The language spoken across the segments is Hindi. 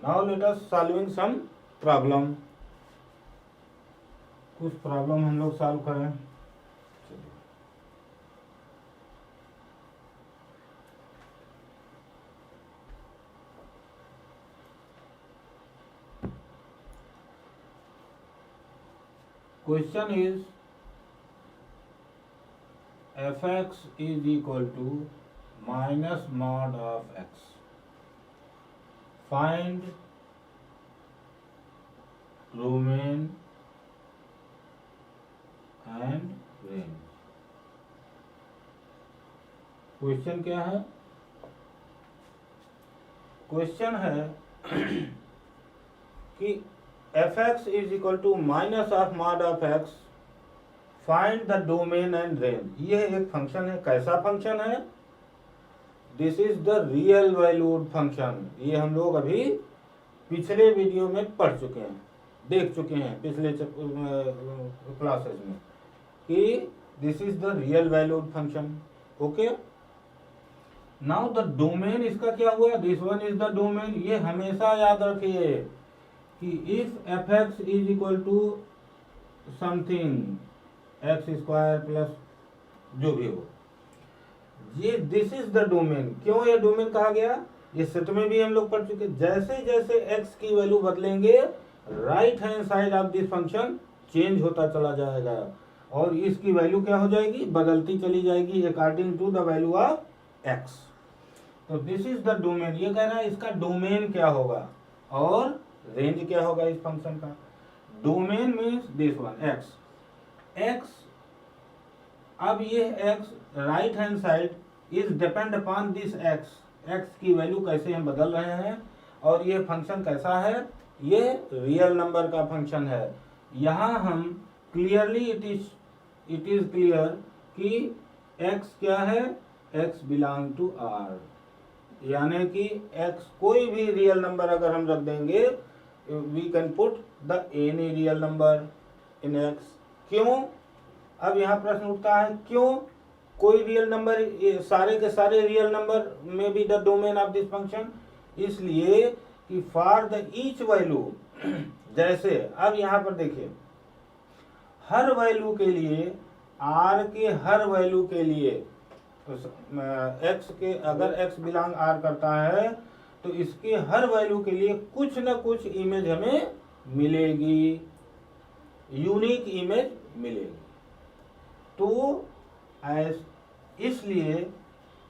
Now let us solving some problem. कुछ प्रॉब्लम हम लोग सॉल्व करें। Question is fx is equal to minus mod of x. Find domain and range. Question क्या है? क्वेश्चन है कि fx is equal to minus of mod of x. Find the domain and range. ये एक फंक्शन है। कैसा फंक्शन है? This is the real valued function. ये हम लोग अभी पिछले वीडियो में पढ़ चुके हैं, देख चुके हैं पिछले क्लासेस में कि this is the real valued function. Okay, now the domain इसका क्या हुआ? This one is the domain. ये हमेशा याद रखिए कि if F x is equal to something X square plus जो भी हो, ये दिस इज द डोमेन। क्यों ये डोमेन कहा गया? ये सेट में भी हम लोग पढ़ चुके। जैसे जैसे एक्स की वैल्यू बदलेंगे right hand side of this function change होता चला जाएगा और इसकी वैल्यू क्या हो जाएगी? बदलती चली जाएगी according to the value of X. तो दिस इज द डोमेन। ये कह रहा है इसका डोमेन क्या होगा और रेंज क्या होगा इस फंक्शन का। Domain means this one x. X, अब ये x right hand side is depend upon this x. X की वैल्यू कैसे हम बदल रहे हैं और ये फंक्शन कैसा है? ये रियल नंबर का फंक्शन है। यहाँ हम क्लियरली इट इज क्लियर कि एक्स क्या है? एक्स बिलोंग टू आर, यानी कि एक्स कोई भी रियल नंबर अगर हम रख देंगे we can put the any real number in X. क्यों? अब यहाँ प्रश्न उठता है क्यों कोई रियल नंबर, सारे के सारे रियल नंबर में भी the domain of this function. इसलिए कि फॉर द ईच वैल्यू, जैसे अब यहाँ पर देखिए हर वैल्यू के लिए, आर के हर वैल्यू के लिए एक्स के, अगर एक्स बिलोंग आर करता है तो इसके हर वैल्यू के लिए कुछ न कुछ इमेज हमें मिलेगी, यूनिक इमेज मिलेगी। तो इसलिए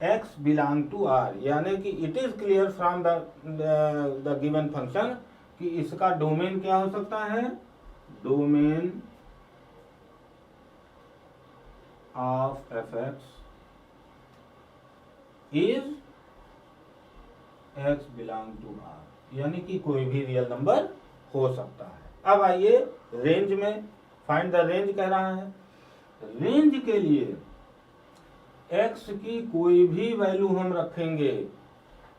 x बिलोंग टू r, यानी कि it is clear from the given function कि इसका डोमेन क्या हो सकता है? Domain of F x is x belong to r, यानी कि कोई भी रियल नंबर हो सकता है। अब आइए रेंज में, फाइंड द रेंज कह रहा है। रेंज के लिए x की कोई भी वैल्यू हम रखेंगे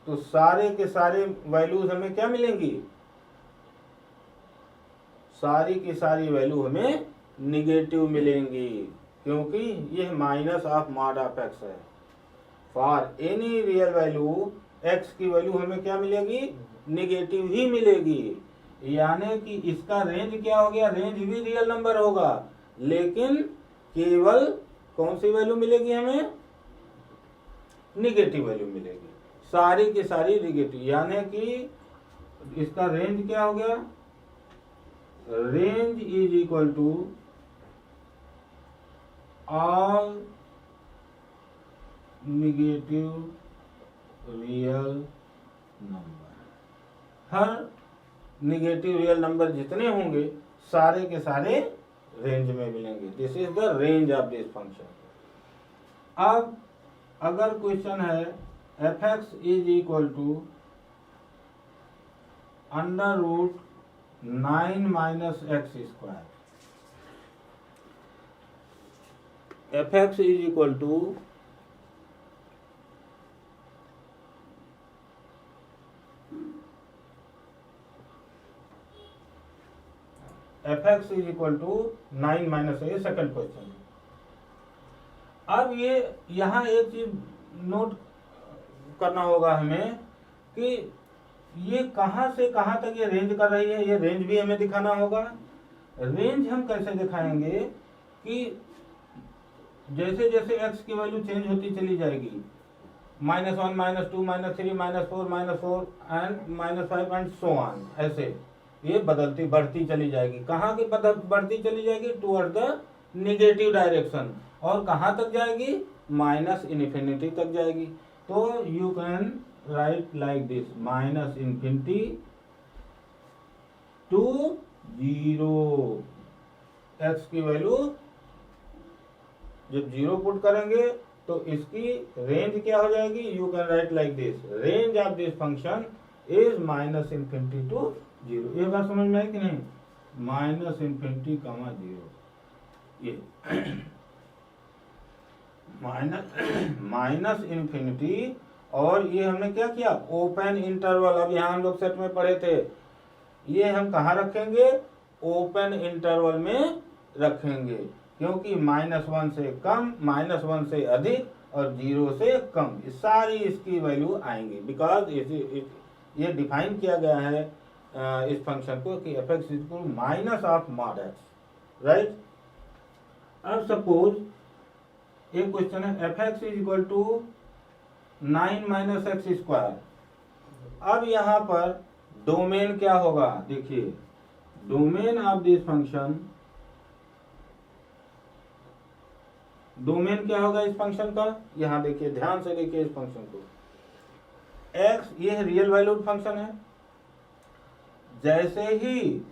तो सारे के सारे वैल्यूज हमें क्या मिलेंगी? सारी की सारी वैल्यू हमें निगेटिव मिलेंगी, क्योंकि ये minus of mod of X है। For any real value x की वैल्यू हमें क्या मिलेगी? निगेटिव ही मिलेगी, यानी कि इसका रेंज क्या हो गया? रेंज भी रियल नंबर होगा, लेकिन केवल कौन सी वैल्यू मिलेगी हमें? निगेटिव वैल्यू मिलेगी, सारी की सारी निगेटिव। यानी कि इसका रेंज क्या हो गया? Range is equal to all negative real number. हर निगेटिव रियल नंबर जितने होंगे सारे के सारे रेंज में मिलेंगे। This is the range of this function. अब अगर क्वेश्चन है F x is equal to under root 9 minus X square, F x is equal to F x is equal to 9 minus, ये सेकंड क्वेश्चन। अब ये यहाँ एक चीज नोट करना होगा हमें कि ये कहाँ से कहाँ तक ये रेंज कर रही है, ये रेंज भी हमें दिखाना होगा। रेंज हम कैसे दिखाएंगे कि जैसे जैसे x की वैल्यू चेंज होती चली जाएगी, -1, -2, -3, -4, -4 एंड -5 एंड सो ऑन, ऐसे ये बदलती बढ़ती चली जाएगी। कहाँ की बढ़ती चली जाएगी? Toward the negative direction. और कहाँ तक जाएगी? -इन्फिनिटी तक जाएगी। तो you can write like this, -infinity to 0। x की वैल्यू जब 0 पुट करेंगे तो इसकी रेंज क्या हो जाएगी? You can write like this, range of this function is -infinity to 0। ये बात समझ में आई कि नहीं? -इन्फिनिटी, 0, ये माइनस इन्फिनिटी। और ये हमने क्या किया? Open interval. अब यहाँ हम लोग सेट में पढ़े थे, ये हम कहाँ रखेंगे? ओपन इंटरवल में रखेंगे, क्योंकि -1 से कम, -1 से अधिक और 0 से कम सारी इसकी वैल्यू आएंगी। बिकॉज ये डिफाइन किया गया है इस फंक्शन को कि f(x) = minus of mod x, right. अब सपोज एक क्वेश्चन है, f(x) = 9 - x²। अब यहाँ पर डोमेन क्या होगा? देखिए, domain of this function, domain क्या होगा इस फंक्शन का? यहाँ देखिए, ध्यान से देखिए इस फंक्शन को। x ये रियल वैल्यूड फंक्शन है। जैसे ही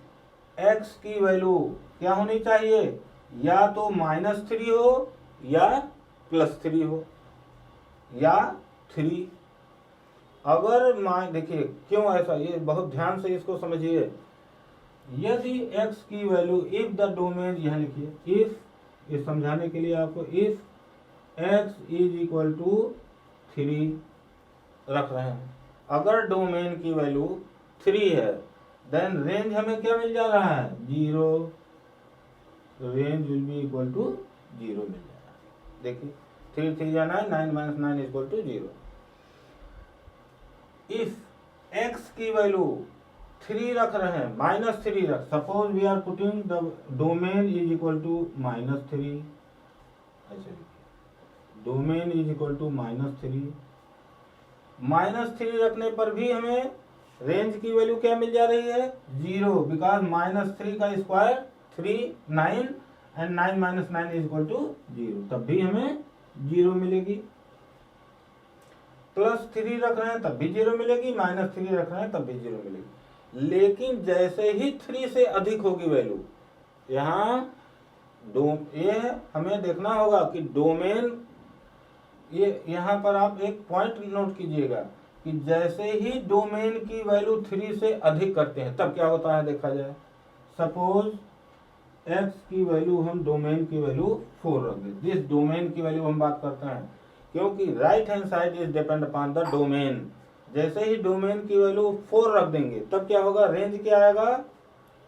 x की वैल्यू क्या होनी चाहिए? या तो -3 हो या +3 हो या 3। अगर देखिए क्यों ऐसा, ये बहुत ध्यान से इसको समझिए। यदि x की वैल्यू, इफ द डोमेन, यहाँ लिखिए इफ, ये समझाने के लिए आपको, इफ x = 3 रख रहे हैं, अगर डोमेन की वैल्यू 3 है, देन रेंज हमें क्या मिल जा रहा है? 0। Range will be equal to 0 मिल जाएगा। देखिए 3 3 या 9, 9 - 9 = 0। इफ x की वैल्यू 3 रख रहे हैं, -3 रख, suppose we are putting the domain is equal to -3, ऐसे लिखिए, डोमेन इज इक्वल टू -3। -3 रखने पर भी हमें रेंज की वैल्यू क्या मिल जा रही है? 0, बिकॉज -3 का स्क्वायर 3, 9 एंड 9 - 9 = 0, तब भी हमें 0 मिलेगी। +3 रख रहे हैं तब भी 0 मिलेगी, -3 रख रहे हैं तब भी 0 मिलेगी। लेकिन जैसे ही 3 से अधिक होगी वैल्यू, यहाँ ये हमें देखना होगा कि डोमेन, ये यहाँ पर आप एक पॉइंट नोट कीजिएगा कि जैसे ही डोमेन की वैल्यू 3 से अधिक करते हैं तब क्या होता है देखा जाए। सपोज x की वैल्यू, हम डोमेन की वैल्यू 4 रख दें। जिस डोमेन की वैल्यू हम बात करते हैं, क्योंकि right hand side is depend upon the domain. जैसे ही डोमेन की वैल्यू 4 रख देंगे तब क्या होगा? रेंज क्या आएगा?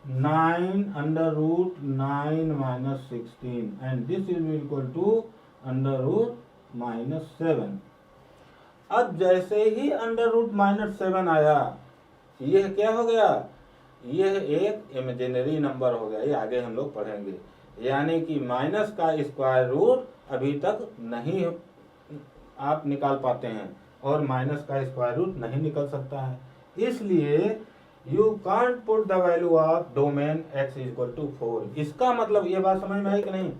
9 √9 - 16 and this is equal to √-7। अब जैसे ही √-7 आया, यह क्या हो गया? यह एक इमेजिनरी नंबर हो गया। ये आगे हम लोग पढ़ेंगे। यानी कि माइनस का स्क्वायर रूट अभी तक नहीं आप निकाल पाते हैं और माइनस का स्क्वायर रूट नहीं निकल सकता है। इसलिए you can't put the value of domain x = 4। इसका मतलब, ये बात समझ में आई कि नहीं?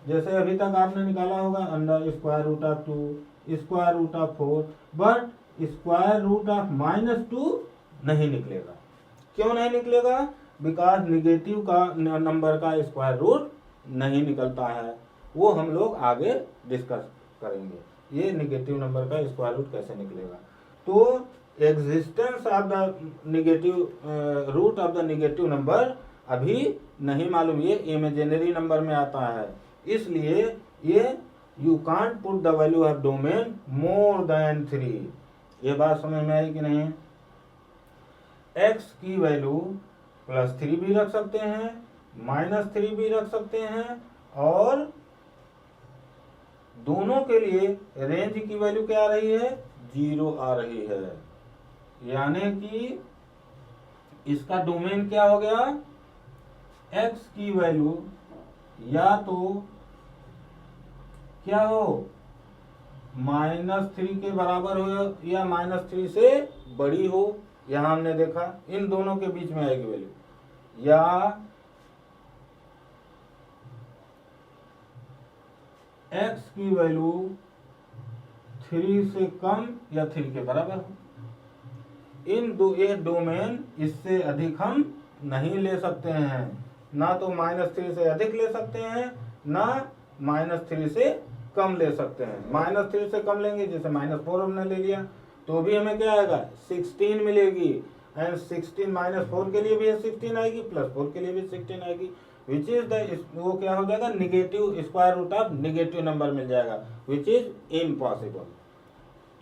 जैसे अभी तक आपने निकाला होगा √2, √4, बट √-2 नहीं निकलेगा। क्यों नहीं निकलेगा? बिकॉज निगेटिव का नंबर का स्क्वायर रूट नहीं निकलता है। वो हम लोग आगे डिस्कस करेंगे, ये निगेटिव नंबर का स्क्वायर रूट कैसे निकलेगा। तो existence of the negative root of the negative number अभी नहीं मालूम, ये इमेजिनरी नंबर में आता है। इसलिए ये you can't put the value of domain more than 3। ये बात समझ में आई कि नहीं? x की वैल्यू +3 भी रख सकते हैं, -3 भी रख सकते हैं, और दोनों के लिए रेंज की वैल्यू क्या आ रही है? 0 आ रही है। यानी कि इसका डोमेन क्या हो गया, x की वैल्यू या तो क्या हो -3 के बराबर हो या -3 से बड़ी हो। यहां हमने देखा इन दोनों के बीच में आएगी वैल्यू, या x की वैल्यू 3 से कम या 3 के बराबर हो। ये डोमेन इससे अधिक हम नहीं ले सकते हैं, ना तो -3 से अधिक ले सकते हैं, ना -3 से कम ले सकते हैं। -3 से कम लेंगे, जैसे -4 हमने ले लिया, तो भी हमें क्या आएगा 16 मिलेगी। एंड 16 -4 के लिए भी 16 आएगी, +4 के लिए भी 16 आएगी, विच इज द, वो क्या हो जाएगा, negative square root of negative number मिल जाएगा, विच इज इम्पॉसिबल।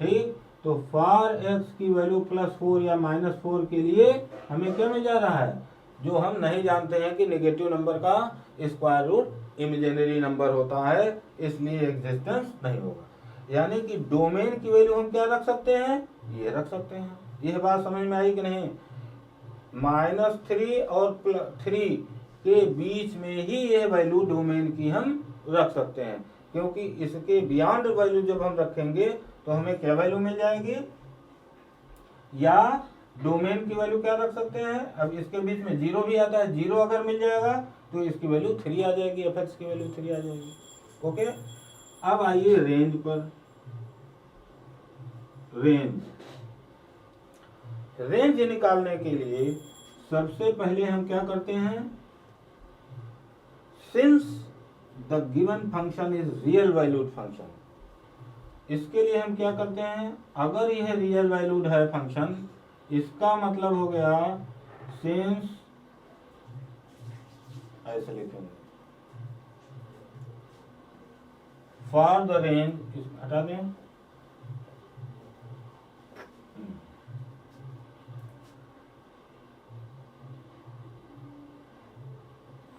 ठीक, तो फॉर x की वैल्यू +4 या -4 के लिए हमें क्या मिल जा रहा है, जो हम नहीं जानते हैं कि नेगेटिव नंबर का स्क्वायर रूट इमेजिनरी नंबर होता है, इसलिए एग्जिस्टेंस नहीं होगा। यानी कि डोमेन की वैल्यू हम क्या रख सकते हैं, ये रख सकते हैं। यह बात समझ में आई कि नहीं? -3 और 3 के बीच में ही यह वैल्यू डोमेन की हम रख सकते हैं, क्योंकि इसके बियॉन्ड वैल्यू जब हम रखेंगे तो हमें क्या वैल्यू मिल जाएगी, या डोमेन की वैल्यू क्या रख सकते हैं। अब इसके बीच में 0 भी आता है, 0 अगर मिल जाएगा तो इसकी वैल्यू 3 आ जाएगी, fx की वैल्यू 3 आ जाएगी। ओके, अब आइए रेंज पर। रेंज निकालने के लिए सबसे पहले हम क्या करते हैं, since the given function is real valued function, इसके लिए हम क्या करते हैं, अगर यह रियल वैल्यूड है फंक्शन, इसका मतलब हो गया सिंस, ऐसे लिखेंगे, फॉर द रेंज, हटा दें,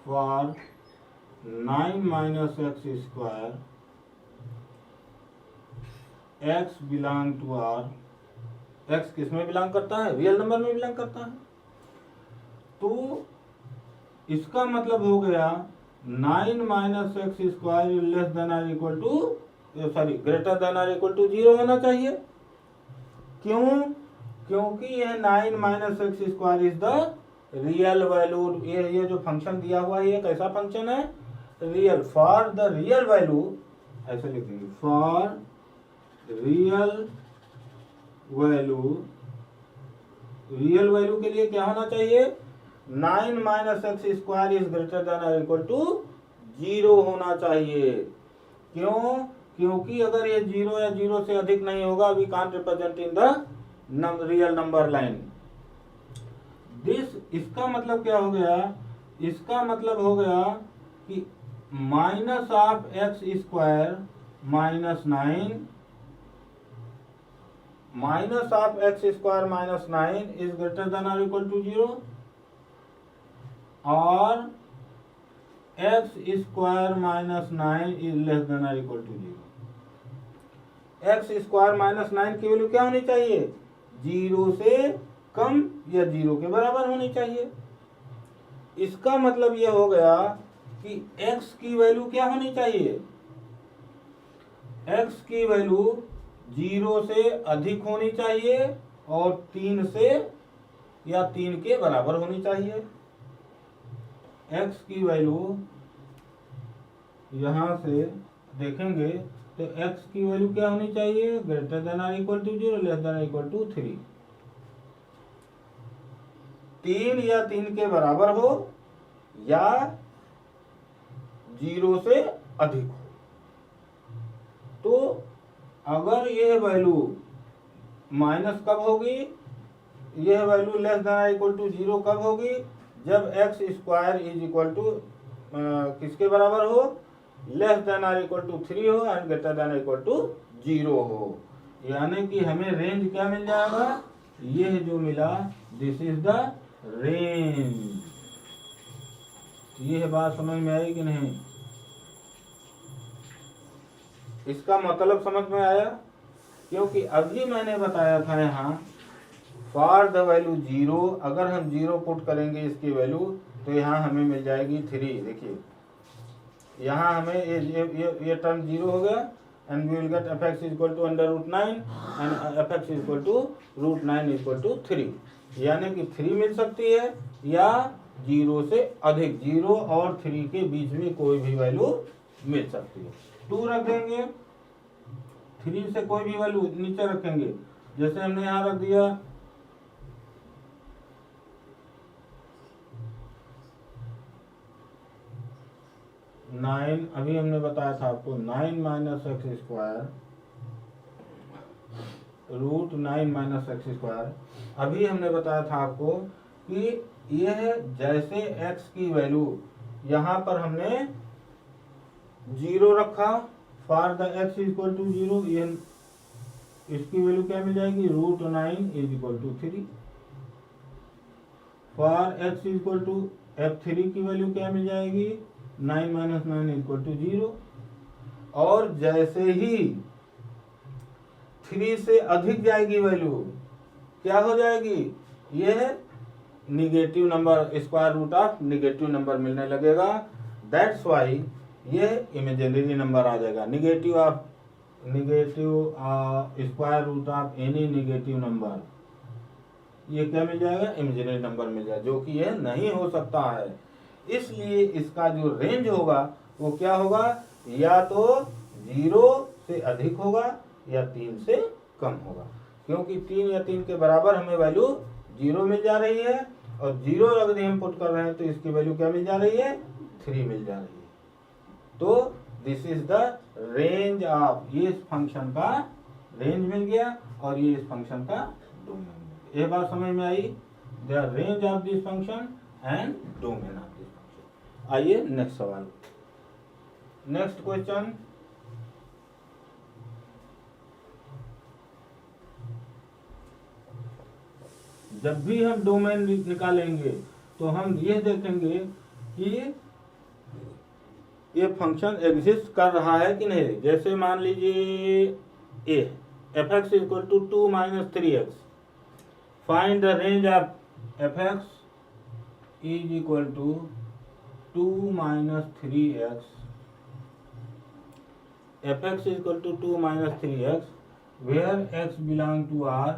for 9 - x², x belong to R, x किस में बिलोंग करता है, रियल नंबर में बिलोंग करता है। तो इसका मतलब हो गया 9 - x² लेस देन और equal to, sorry greater than और इक्वल टू 0 होना चाहिए। क्यों? क्योंकि यह 9 - x² is the real value. ये जो फंक्शन दिया हुआ है, ये कैसा फंक्शन है, real. For the real value, ऐसे लिखेंगे, for real value, real value के लिए क्या होना चाहिए, 9 - x² इज ग्रेटर देन और इक्वल टू 0 होना चाहिए। क्यों? क्योंकि अगर ये 0 या 0 से अधिक नहीं होगा, we can't represent in the real number line. This, इसका मतलब क्या हो गया, इसका मतलब हो गया कि -(x²) -9 -(x²) is greater than or equal to 0, और x² -9 is less than or equal to 0। x² -9 की वैल्यू क्या होनी चाहिए, 0 से कम या 0 के बराबर होनी चाहिए। इसका मतलब यह हो गया कि x की वैल्यू क्या होनी चाहिए, x की वैल्यू 0 से अधिक होनी चाहिए और 3 से या 3 के बराबर होनी चाहिए। x की वैल्यू यहां से देखेंगे तो x की वैल्यू क्या होनी चाहिए, ग्रेटर देन और इक्वल टू 0, लेस देन और इक्वल टू 3। 3 या 3 के बराबर हो या 0 से अधिक हो। तो अगर यह वैल्यू माइनस कब होगी, यह value less than equal to 0 कब होगी, जब x² इज इक्वल टू किसके बराबर हो, लेस देन और इक्वल टू 3 हो and greater than equal to 0 हो। यानी कि हमें रेंज क्या मिल जाएगा, यह जो मिला, दिस इज द रेंज। यह बात समझ में आई कि नहीं, इसका मतलब समझ में आया? क्योंकि अभी मैंने बताया था यहाँ फॉर द वैल्यू 0, अगर हम 0 पुट करेंगे इसकी वैल्यू तो यहाँ हमें मिल जाएगी 3। देखिए यहाँ हमें ये टर्म 0 हो गया and we will get fx equal to √9 and fx equal to √9 equal to 3, यानी कि 3 मिल सकती है या 0 से अधिक, 0 और 3 के बीच में कोई भी वैल्यू मिल सकती है। 2 रख देंगे, 3 से कोई भी वैल्यू नीचे रखेंगे, जैसे हमने यहाँ रख दिया 9, अभी हमने बताया था आपको 9 minus X square √9 minus X square. अभी हमने बताया था आपको कि यह जैसे x की वैल्यू यहाँ पर हमने 0 रखा, for the x equal to 0, ये इसकी वैल्यू क्या मिल जाएगी √9 equal to 3। For x equal to f3 की वैल्यू क्या मिल जाएगी 9 माइनस 9 इक्वल टू 0। और जैसे ही 3 से अधिक जाएगी वैल्यू, क्या हो जाएगी, यह negative number, square root of negative number मिलने लगेगा। दैट्स वाई यह इमेजिनरी नंबर आ जाएगा, negative square root of any negative number, ये क्या मिल जाएगा इमेजिनरी नंबर मिल जाएगा, जो कि यह नहीं हो सकता है। इसलिए इसका जो रेंज होगा वो क्या होगा, या तो 0 से अधिक होगा या 3 से कम होगा, क्योंकि 3 या 3 के बराबर हमें वैल्यू 0 मिल जा रही है और 0 अगर हम पुट कर रहे हैं तो इसकी वैल्यू क्या मिल जा रही है 3 मिल जा रही है। तो this is the range of, ये इस फंक्शन का रेंज मिल गया और ये इस फंक्शन का डोमेन मिल गया। ये बात समझ में आई, the range of this function and domain of this function. आइए नेक्स्ट सवाल, नेक्स्ट क्वेश्चन। जब भी हम डोमेन निकालेंगे तो हम ये देखेंगे कि ये फंक्शन एग्जिस्ट कर रहा है कि नहीं। जैसे मान लीजिए a fx equal to 2 minus 3x, find the range of fx is equal to 2 minus 3x, fx equal to 2 minus 3x where x belong to R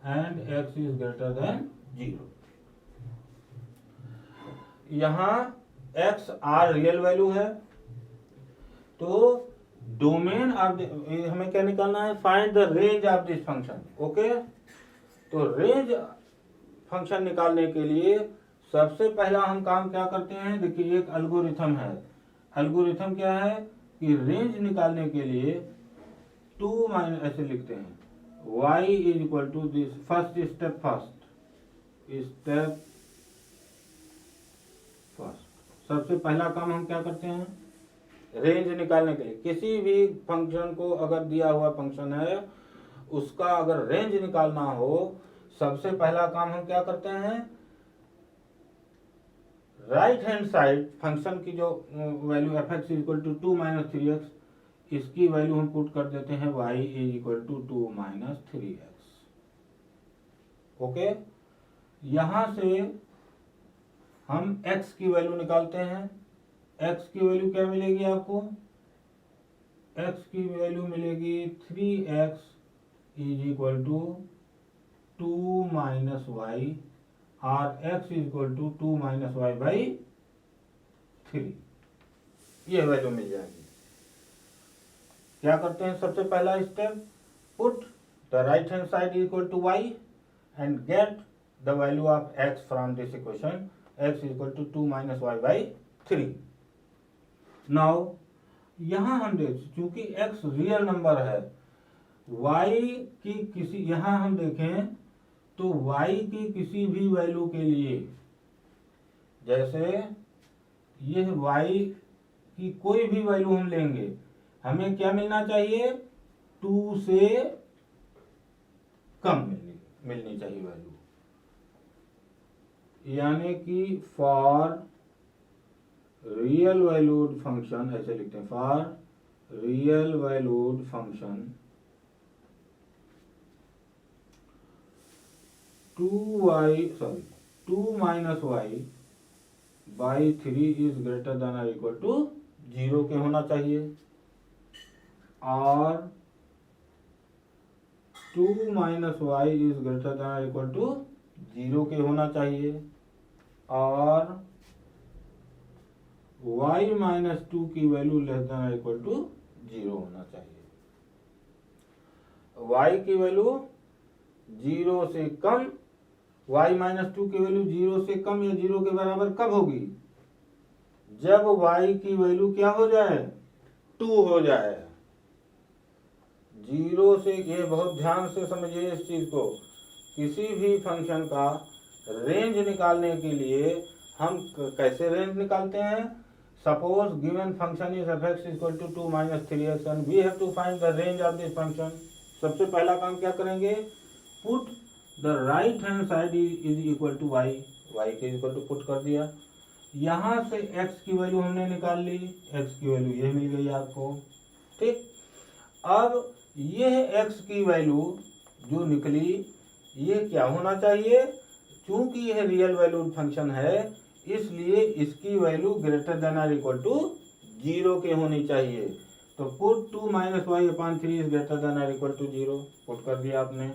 and x is greater than 0। यहाँ x R रियल वैल्यू है, तो डोमेन ऑफ हमें क्या निकालना है, find the range of this function. Okay, तो रेंज फंक्शन निकालने के लिए सबसे पहला हम काम क्या करते हैं, देखिए एक एल्गोरिथम है। एल्गोरिथम क्या है कि रेंज निकालने के लिए 2 माइनस ऐसे लिखते हैं, y is equal to this first step, सबसे पहला काम हम क्या करते हैं, रेंज निकालने के लिए किसी भी फंक्शन को, अगर दिया हुआ फंक्शन है उसका अगर रेंज निकालना हो, सबसे पहला काम हम क्या करते हैं, राइट हैंड साइड फंक्शन की जो value fx equal to 2 minus 3x, इसकी वैल्यू हम पुट कर देते हैं y is equal to 2 minus 3x। Okay, यहां से हम x की वैल्यू निकालते हैं। x की वैल्यू क्या मिलेगी आपको, x की वैल्यू मिलेगी 3x is equal to 2 minus y और x is equal to 2 minus y by 3, ये वैल्यू मिल जाएगी। क्या करते हैं, सबसे पहला step, put the right hand side equal to y and get the value of x from this equation, x equal to 2 minus y by 3। Now यहां हम देख, चूंकि x रियल नंबर है, y की किसी, यहां हम देखें तो y की किसी भी वैल्यू के लिए, जैसे यह y की कोई भी वैल्यू हम लेंगे, हमें क्या मिलना चाहिए, 2 से कम मिलनी चाहिए वैल्यू, यानी कि फॉर रियल वैल्यूड फंक्शन, ऐसे लिखते हैं, for real valued function 2 minus Y by 3 is greater than और इक्वल टू 0 के होना चाहिए, और 2 minus Y is greater than और इक्वल टू 0 के होना चाहिए, और y माइनस 2 की वैल्यू लेस देन और इक्वल टू 0 होना चाहिए। y की वैल्यू 0 से कम, y माइनस 2 की वैल्यू 0 से कम या 0 के बराबर कब होगी? जब y की वैल्यू क्या हो जाए? 2 हो जाए। 0 से, ये बहुत ध्यान से समझिए इस चीज को, किसी भी फंक्शन का रेंज निकालने के लिए हम कैसे रेंज निकालते हैं? Suppose given function is f(x) equal to 2 minus 3x and we have to find the range of this function. सबसे पहला काम क्या करेंगे? Put the right hand side is equal to y, y के इक्वल टू पुट कर दिया। यहाँ से x की वैल्यू हमने निकाल ली, x की वैल्यू ये मिल गई आपको, ठीक। अब यह x की वैल्यू जो निकली, ये क्या होना चाहिए? चूंकि यह रियल वैल्यूड फंक्शन है, इसलिए इसकी वैल्यू ग्रेटर देन और इक्वल टू 0 के होनी चाहिए। तो put 2 minus Y upon 3 is greater than और इक्वल टू 0 पुट कर दिया आपने।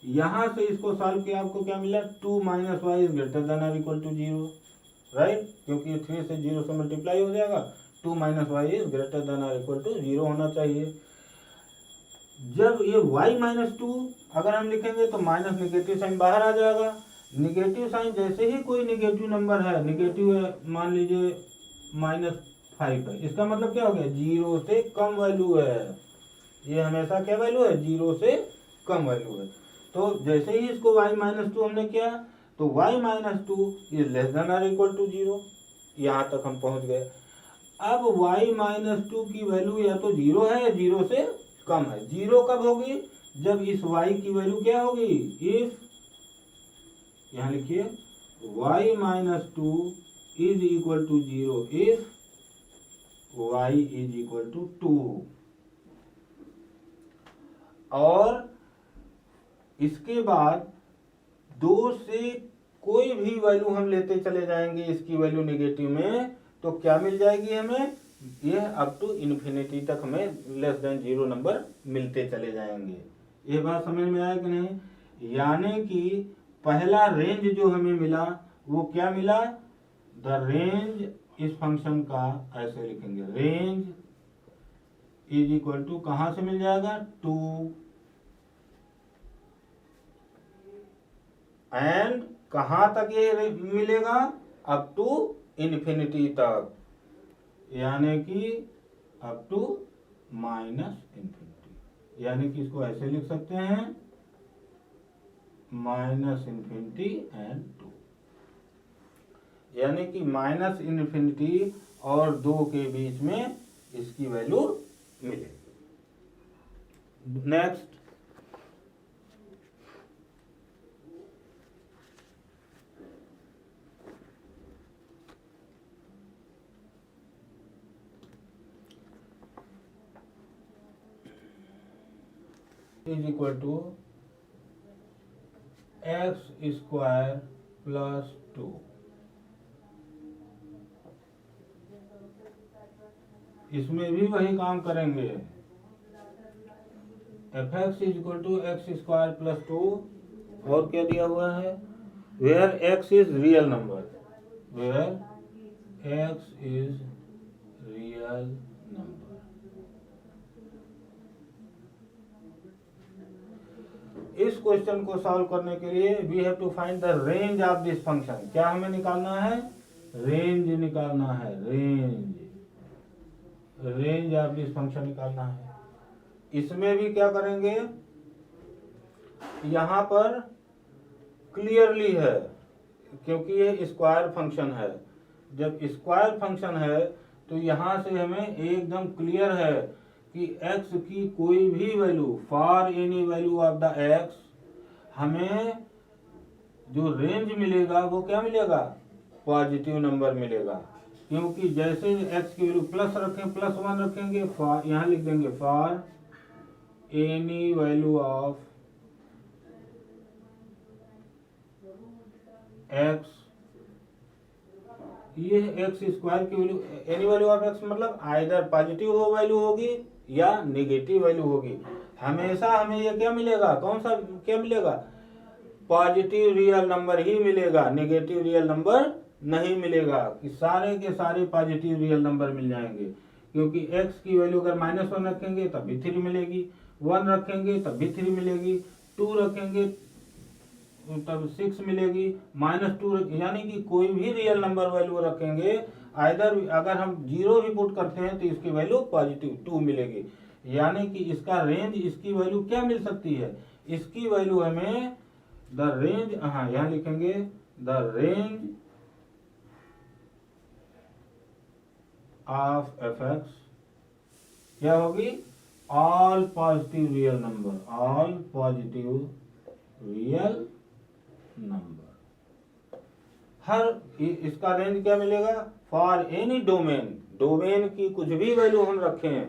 यहाँ से इसको सॉल्व किया, आपको क्या मिला? 2 minus Y is greater than और इक्वल टू 0, राइट, क्योंकि 3 से 0 से मल्टीप्लाई हो जाएगा। 2 minus Y is greater than और इक्वल टू 0 होना चाहिए। जब ये y माइनस 2 अगर हम लिखेंगे तो माइनस निगेटिव साइन बाहर आ जाएगा। निगेटिव साइन जैसे ही कोई निगेटिव नंबर है, निगेटिव है, मान लीजिए -5 है, इसका मतलब क्या हो गया? 0 से कम वैल्यू है। ये हमेशा क्या वैल्यू है? 0 से कम वैल्यू है। तो जैसे ही इसको y माइनस 2 हमने किया, तो y minus 2 is less than और इक्वल टू 0, यहाँ तक हम पहुंच गए। अब y माइनस 2 की वैल्यू या तो 0 है या 0 से कम है। 0 कब होगी? जब इस y की वैल्यू क्या होगी? इफ, यहां लिखिए, y minus 2 is equal to 0 if y is equal to 2। और इसके बाद 2 से कोई भी वैल्यू हम लेते चले जाएंगे इसकी वैल्यू निगेटिव में, तो क्या मिल जाएगी हमें? यह अप टू इन्फिनिटी तक हमें लेस देन 0 नंबर मिलते चले जाएंगे। ये बात समझ में आया कि नहीं? यानी कि पहला रेंज जो हमें मिला वो क्या मिला? द रेंज इस फंक्शन का ऐसे लिखेंगे, रेंज इज इक्वल टू, कहां से मिल जाएगा? 2 एंड कहां तक ये मिलेगा? अप टू इन्फिनिटी तक, यानी कि अप टू माइनस इन्फिनिटी। यानी कि इसको ऐसे लिख सकते हैं, माइनस इन्फिनिटी एंड 2, यानी कि माइनस इन्फिनिटी और 2 के बीच में इसकी वैल्यू मिलेगी। Next, is equal to x square plus 2। इसमें भी वही काम करेंगे। f(x) is equal to x square plus 2, और क्या दिया हुआ है? Where x is real number, where x is real number. इस क्वेश्चन को सॉल्व करने के लिए we have to find the range of this function. क्या हमें निकालना है? रेंज निकालना है, रेंज ऑफ दिस फंक्शन निकालना है। इसमें भी क्या करेंगे? यहां पर क्लियरली है, क्योंकि ये स्क्वायर फंक्शन है। जब स्क्वायर फंक्शन है तो यहां से हमें एकदम क्लियर है कि x की कोई भी value, for any value of the x, हमें जो रेंज मिलेगा वो क्या मिलेगा? पॉजिटिव नंबर मिलेगा। क्योंकि जैसे x की वैल्यू प्लस रखें, +1 रखेंगे, यहाँ लिख देंगे for any value of x, ये एक्स स्क्वायर की value, any value of x मतलब आइदर पॉजिटिव हो वैल्यू होगी या नेगेटिव वैल्यू होगी। हमेशा हमें ये क्या मिलेगा, कौन सा क्या मिलेगा, पॉजिटिव रियल नंबर ही मिलेगा, नेगेटिव रियल नंबर नहीं मिलेगा। कि सारे के सारे पॉजिटिव रियल नंबर मिल जाएंगे, क्योंकि x की वैल्यू अगर -1 रखेंगे तब भी 3 मिलेगी, 1 रखेंगे तब भी 3 मिलेगी, 2 रखेंगे तब 6 मिलेगी, -2, यानी कि कोई भी रियल नंबर वैल्यू रखेंगे, आइदर अगर हम 0 भी पुट करते हैं तो इसकी वैल्यू पॉजिटिव 2 मिलेगी। यानी कि इसका रेंज, इसकी वैल्यू क्या मिल सकती है, इसकी वैल्यू हमें द रेंज, हाँ यहाँ लिखेंगे द रेंज ऑफ fx क्या होगी, all positive real number, all positive real number. हर इसका रेंज क्या मिलेगा, फॉर एनी डोमेन, डोमेन की कुछ भी वैल्यू हम रखें,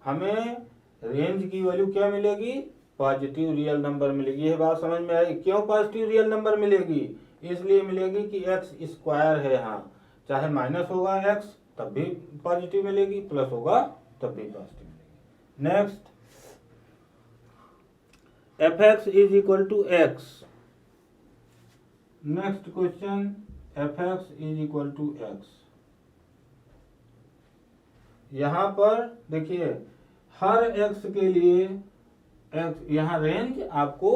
हमें रेंज की वैल्यू क्या मिलेगी, पॉजिटिव रियल नंबर मिलेगी। यह बात समझ में आई, क्यों पॉजिटिव रियल नंबर मिलेगी, इसलिए मिलेगी कि एक्स स्क्वायर है, हाँ चाहे माइनस होगा एक्स तब भी पॉजिटिव मिलेगी, प्लस होगा तब भी पॉजिटिव मिलेगी। Next, f x is equal to x. Next question, f x is equal to x. यहां पर देखिए हर एक्स के लिए एक्स, यहाँ रेंज आपको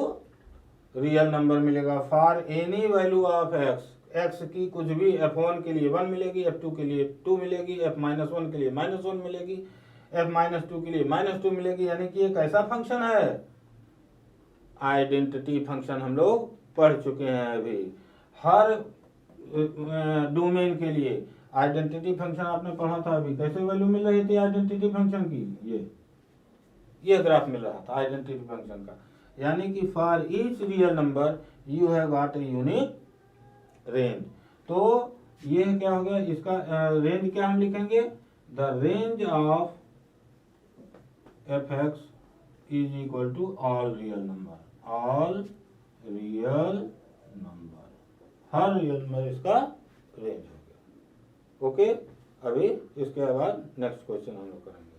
रियल नंबर मिलेगा for any value of x, x की कुछ भी f1 के लिए 1 मिलेगी, f2 के लिए 2 मिलेगी, f-1 के लिए -1 मिलेगी, f-2 के लिए -2 मिलेगी। यानी कि एक ऐसा फंक्शन है, आइडेंटिटी फंक्शन हम लोग पढ़ चुके हैं अभी। हर डोमेन के लिए आइडेंटिटी फंक्शन आपने पढ़ा था अभी, कैसे वैल्यू मिल रही थी आइडेंटिटी फंक्शन की, ये ग्राफ मिल रहा था आइडेंटिटी फंक्शन का। यानी कि for each real number you have got a unique range. तो ये क्या हो गया, इसका रेंज क्या हम लिखेंगे, the range of F x is equal to all real number, all real number, हर रियल नंबर इसका रेंज हो गया। ओके, अभी इसके बाद नेक्स्ट क्वेश्चन हम लोग करेंगे।